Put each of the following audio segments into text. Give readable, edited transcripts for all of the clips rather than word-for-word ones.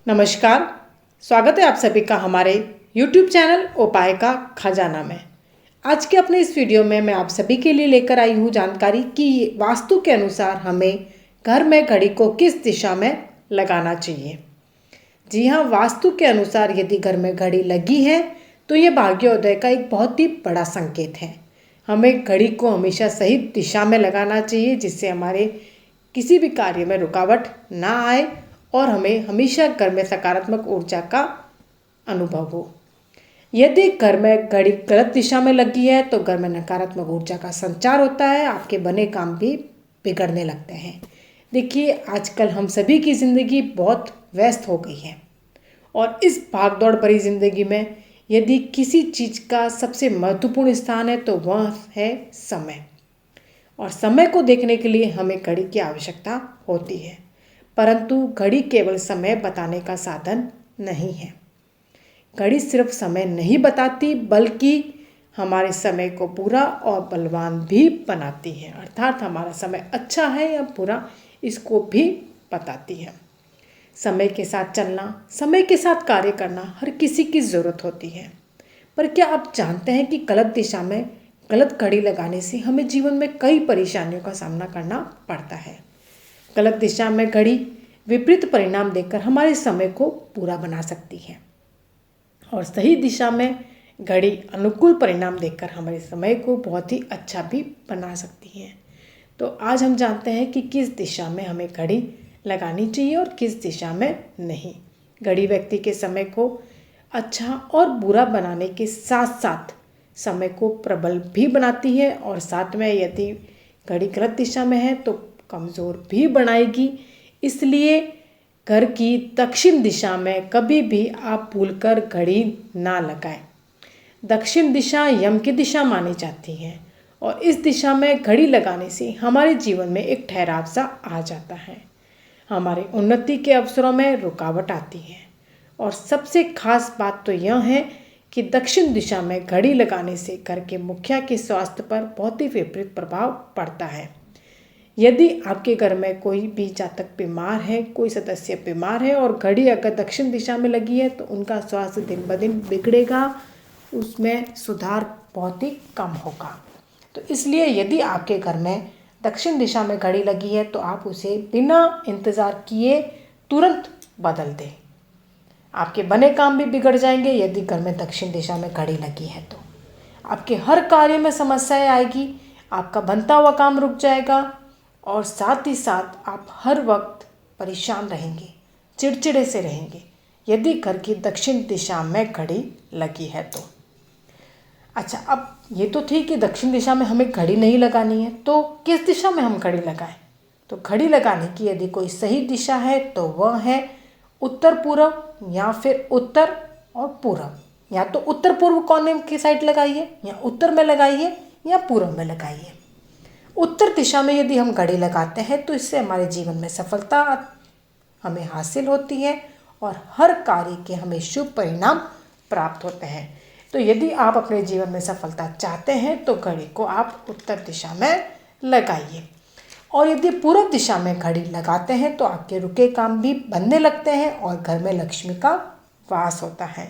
नमस्कार। स्वागत है आप सभी का हमारे YouTube चैनल उपाय का खजाना में। आज के अपने इस वीडियो में मैं आप सभी के लिए लेकर आई हूँ जानकारी कि वास्तु के अनुसार हमें घर में घड़ी को किस दिशा में लगाना चाहिए। जी हाँ, वास्तु के अनुसार यदि घर में घड़ी लगी है तो ये भाग्योदय का एक बहुत ही बड़ा संकेत है। हमें घड़ी को हमेशा सही दिशा में लगाना चाहिए जिससे हमारे किसी भी कार्य में रुकावट ना आए और हमें हमेशा घर में सकारात्मक ऊर्जा का अनुभव हो। यदि घर में घड़ी गलत दिशा में लगी है तो घर में नकारात्मक ऊर्जा का संचार होता है, आपके बने काम भी बिगड़ने लगते हैं। देखिए, आजकल हम सभी की ज़िंदगी बहुत व्यस्त हो गई है और इस भागदौड़ भरी ज़िंदगी में यदि किसी चीज़ का सबसे महत्वपूर्ण स्थान है तो वह है समय। और समय को देखने के लिए हमें घड़ी की आवश्यकता होती है, परंतु घड़ी केवल समय बताने का साधन नहीं है। घड़ी सिर्फ समय नहीं बताती बल्कि हमारे समय को पूरा और बलवान भी बनाती है, अर्थात हमारा समय अच्छा है या बुरा इसको भी बताती है। समय के साथ चलना, समय के साथ कार्य करना हर किसी की ज़रूरत होती है, पर क्या आप जानते हैं कि गलत दिशा में गलत घड़ी लगाने से हमें जीवन में कई परेशानियों का सामना करना पड़ता है। गलत दिशा में घड़ी विपरीत परिणाम देकर हमारे समय को पूरा बना सकती है और सही दिशा में घड़ी अनुकूल परिणाम देकर हमारे समय को बहुत ही अच्छा भी बना सकती है। तो आज हम जानते हैं कि किस दिशा में हमें घड़ी लगानी चाहिए और किस दिशा में नहीं। घड़ी व्यक्ति के समय को अच्छा और बुरा बनाने के साथ साथ समय को प्रबल भी बनाती है और साथ में यदि घड़ी गलत दिशा में है तो कमज़ोर भी बनाएगी। इसलिए घर की दक्षिण दिशा में कभी भी आप भूलकर घड़ी ना लगाएं। दक्षिण दिशा यम की दिशा मानी जाती है और इस दिशा में घड़ी लगाने से हमारे जीवन में एक ठहराव सा आ जाता है। हमारे उन्नति के अवसरों में रुकावट आती है और सबसे खास बात तो यह है कि दक्षिण दिशा में घड़ी लगाने से घर के मुखिया के स्वास्थ्य पर बहुत ही विपरीत प्रभाव पड़ता है। यदि आपके घर में कोई भी जातक बीमार है, कोई सदस्य बीमार है और घड़ी अगर दक्षिण दिशा में लगी है तो उनका स्वास्थ्य दिन ब दिन बिगड़ेगा, उसमें सुधार बहुत ही कम होगा। तो इसलिए यदि आपके घर में दक्षिण दिशा में घड़ी लगी है तो आप उसे बिना इंतज़ार किए तुरंत बदल दें। आपके बने काम भी बिगड़ जाएंगे। यदि घर में दक्षिण दिशा में घड़ी लगी है तो आपके हर कार्य में समस्याएं आएगी, आपका बनता हुआ काम रुक जाएगा और साथ ही साथ आप हर वक्त परेशान रहेंगे, चिड़चिड़े से रहेंगे यदि घर की दक्षिण दिशा में घड़ी लगी है तो। अच्छा, अब ये तो ठीक है दक्षिण दिशा में हमें घड़ी नहीं लगानी है, तो किस दिशा में हम घड़ी लगाएं? तो घड़ी लगाने की यदि कोई सही दिशा है तो वह है उत्तर पूर्व या फिर उत्तर और पूर्व। या तो उत्तर पूर्व कोने की साइड लगाइए या उत्तर में लगाइए या पूर्व में लगाइए। उत्तर दिशा में यदि हम घड़ी लगाते हैं तो इससे हमारे जीवन में सफलता हमें हासिल होती है और हर कार्य के हमें शुभ परिणाम प्राप्त होते हैं। तो यदि आप अपने जीवन में सफलता चाहते हैं तो घड़ी को आप उत्तर दिशा में लगाइए। और यदि पूर्व दिशा में घड़ी लगाते हैं तो आपके रुके काम भी बनने लगते हैं और घर में लक्ष्मी का वास होता है।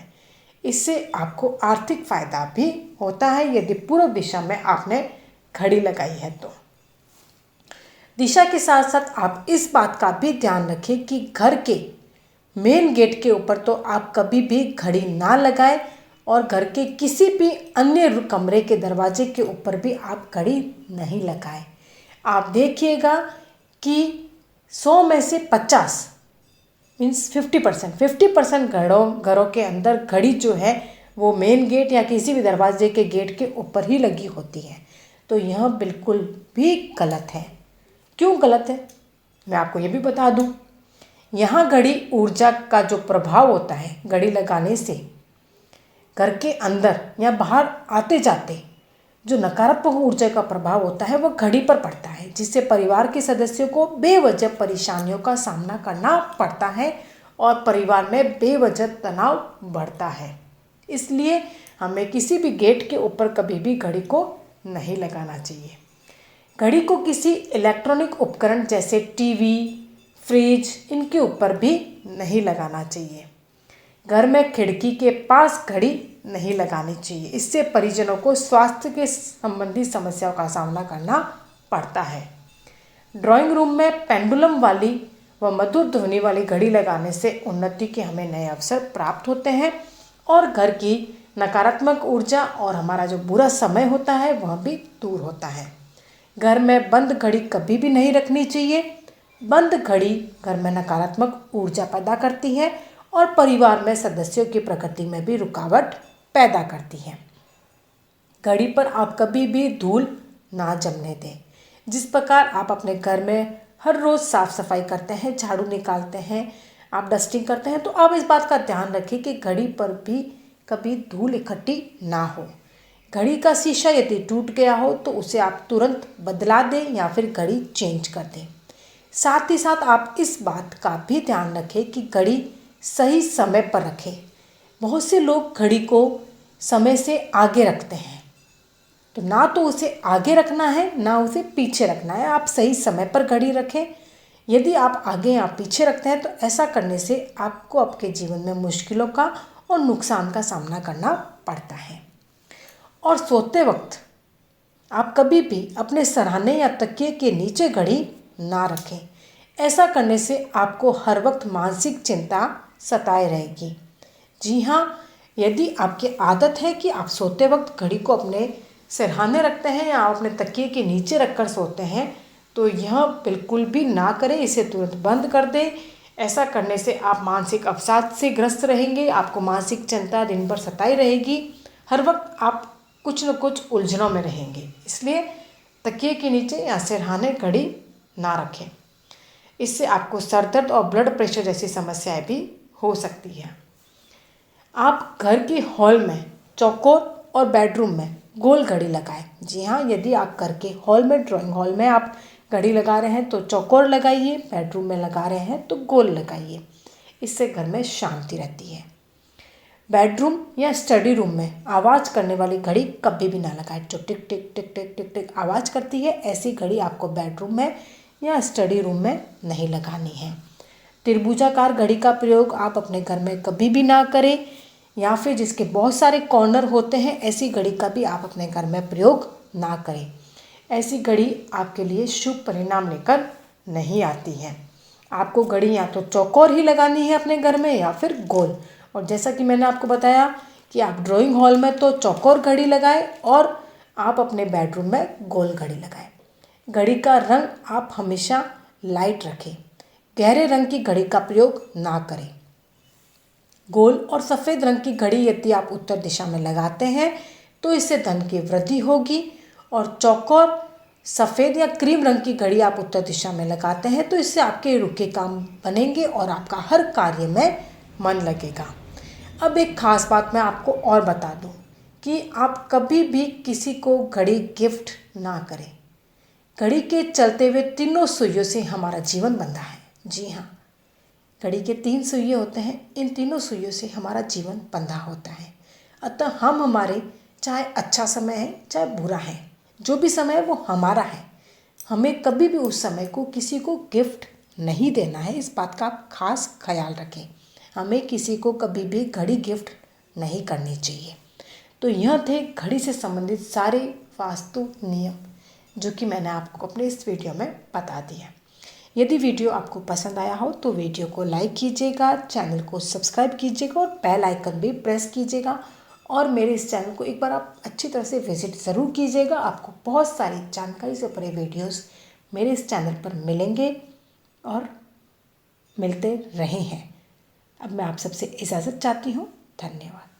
इससे आपको आर्थिक फायदा भी होता है यदि पूर्व दिशा में आपने घड़ी लगाई है तो। दिशा के साथ साथ आप इस बात का भी ध्यान रखें कि घर के मेन गेट के ऊपर तो आप कभी भी घड़ी ना लगाएं और घर के किसी भी अन्य कमरे के दरवाजे के ऊपर भी आप घड़ी नहीं लगाएं। आप देखिएगा कि 100 में से 50 मीन्स 50% घरों के अंदर घड़ी जो है वो मेन गेट या किसी भी दरवाजे के गेट के ऊपर ही लगी होती है। तो यह बिल्कुल भी गलत है। क्यों गलत है मैं आपको ये भी बता दूं। यहाँ घड़ी ऊर्जा का जो प्रभाव होता है घड़ी लगाने से घर के अंदर या बाहर आते जाते जो नकारात्मक ऊर्जा का प्रभाव होता है वह घड़ी पर पड़ता है, जिससे परिवार के सदस्यों को बेवजह परेशानियों का सामना करना पड़ता है और परिवार में बेवजह तनाव बढ़ता है। इसलिए हमें किसी भी गेट के ऊपर कभी भी घड़ी को नहीं लगाना चाहिए। घड़ी को किसी इलेक्ट्रॉनिक उपकरण जैसे टीवी, फ्रिज इनके ऊपर भी नहीं लगाना चाहिए। घर में खिड़की के पास घड़ी नहीं लगानी चाहिए, इससे परिजनों को स्वास्थ्य के संबंधी समस्याओं का सामना करना पड़ता है। ड्राइंग रूम में पेंडुलम वाली व मधुर ध्वनि वाली घड़ी लगाने से उन्नति के हमें नए अवसर प्राप्त होते हैं और घर की नकारात्मक ऊर्जा और हमारा जो बुरा समय होता है वह भी दूर होता है। घर में बंद घड़ी कभी भी नहीं रखनी चाहिए। बंद घड़ी घर में नकारात्मक ऊर्जा पैदा करती है और परिवार में सदस्यों की प्रगति में भी रुकावट पैदा करती है। घड़ी पर आप कभी भी धूल ना जमने दें। जिस प्रकार आप अपने घर में हर रोज़ साफ़ सफाई करते हैं, झाड़ू निकालते हैं, आप डस्टिंग करते हैं, तो आप इस बात का ध्यान रखें कि घड़ी पर भी कभी धूल इकट्ठी ना हो। घड़ी का शीशा यदि टूट गया हो तो उसे आप तुरंत बदला दें या फिर घड़ी चेंज कर दें। साथ ही साथ आप इस बात का भी ध्यान रखें कि घड़ी सही समय पर रखें। बहुत से लोग घड़ी को समय से आगे रखते हैं, तो ना तो उसे आगे रखना है ना उसे पीछे रखना है। आप सही समय पर घड़ी रखें। यदि आप आगे या पीछे रखते हैं तो ऐसा करने से आपको आपके जीवन में मुश्किलों का और नुकसान का सामना करना पड़ता है। और सोते वक्त आप कभी भी अपने सरहाने या तकिए के नीचे घड़ी ना रखें। ऐसा करने से आपको हर वक्त मानसिक चिंता सताए रहेगी। जी हाँ, यदि आपकी आदत है कि आप सोते वक्त घड़ी को अपने सिरहाने रखते हैं या आप अपने तकिए के नीचे रखकर सोते हैं तो यह बिल्कुल भी ना करें, इसे तुरंत बंद कर दें। ऐसा करने से आप मानसिक अवसाद से ग्रस्त रहेंगे, आपको मानसिक चिंता दिन भर सताई रहेगी, हर वक्त आप कुछ न कुछ उलझनों में रहेंगे। इसलिए तकिए के नीचे या सिरहाने घड़ी ना रखें। इससे आपको सर दर्द और ब्लड प्रेशर जैसी समस्याएं भी हो सकती हैं। आप घर के हॉल में चौकोर और बेडरूम में गोल घड़ी लगाएं। जी हाँ, यदि आप घर के हॉल में ड्राइंग हॉल में आप घड़ी लगा रहे हैं तो चौकोर लगाइए, बेडरूम में लगा रहे हैं तो गोल लगाइए। इससे घर में शांति रहती है। बेडरूम या स्टडी रूम में आवाज़ करने वाली घड़ी कभी भी ना लगाएं। जो टिक टिक टिक टिक टिक टिक आवाज़ करती है, ऐसी घड़ी आपको बेडरूम में या स्टडी रूम में नहीं लगानी है। त्रिभुजाकार घड़ी का प्रयोग आप अपने घर में कभी भी ना करें, या फिर जिसके बहुत सारे कॉर्नर होते हैं ऐसी घड़ी का भी आप अपने घर में प्रयोग ना करें। ऐसी घड़ी आपके लिए शुभ परिणाम लेकर नहीं आती है। आपको घड़ी या तो चौकोर ही लगानी है अपने घर में या फिर गोल। और जैसा कि मैंने आपको बताया कि आप ड्राइंग हॉल में तो चौकोर घड़ी लगाएं और आप अपने बेडरूम में गोल घड़ी लगाएं। घड़ी का रंग आप हमेशा लाइट रखें। गहरे रंग की घड़ी का प्रयोग ना करें। गोल और सफ़ेद रंग की घड़ी यदि आप उत्तर दिशा में लगाते हैं तो इससे धन की वृद्धि होगी। और चौकोर सफ़ेद या क्रीम रंग की घड़ी आप उत्तर दिशा में लगाते हैं तो इससे आपके रुके काम बनेंगे और आपका हर कार्य में मन लगेगा। अब एक ख़ास बात मैं आपको और बता दूं कि आप कभी भी किसी को घड़ी गिफ्ट ना करें। घड़ी के चलते हुए तीनों सुइयों से हमारा जीवन बंधा है। जी हाँ, घड़ी के 3 सुइयाँ होते हैं, इन तीनों सुइयों से हमारा जीवन बंधा होता है। अतः हम हमारे चाहे अच्छा समय है चाहे बुरा है, जो भी समय है वो हमारा है। हमें कभी भी उस समय को किसी को गिफ्ट नहीं देना है, इस बात का आप खास ख्याल रखें। हमें किसी को कभी भी घड़ी गिफ्ट नहीं करनी चाहिए। तो यह थे घड़ी से संबंधित सारे वास्तु नियम जो कि मैंने आपको अपने इस वीडियो में बता दिया। यदि वीडियो आपको पसंद आया हो तो वीडियो को लाइक कीजिएगा, चैनल को सब्सक्राइब कीजिएगा और बेल आइकन भी प्रेस कीजिएगा। और मेरे इस चैनल को एक बार आप अच्छी तरह से विजिट ज़रूर कीजिएगा। आपको बहुत सारी जानकारी से भरे वीडियोस मेरे इस चैनल पर मिलेंगे और मिलते रहे हैं। अब मैं आप सबसे इजाज़त चाहती हूँ। धन्यवाद।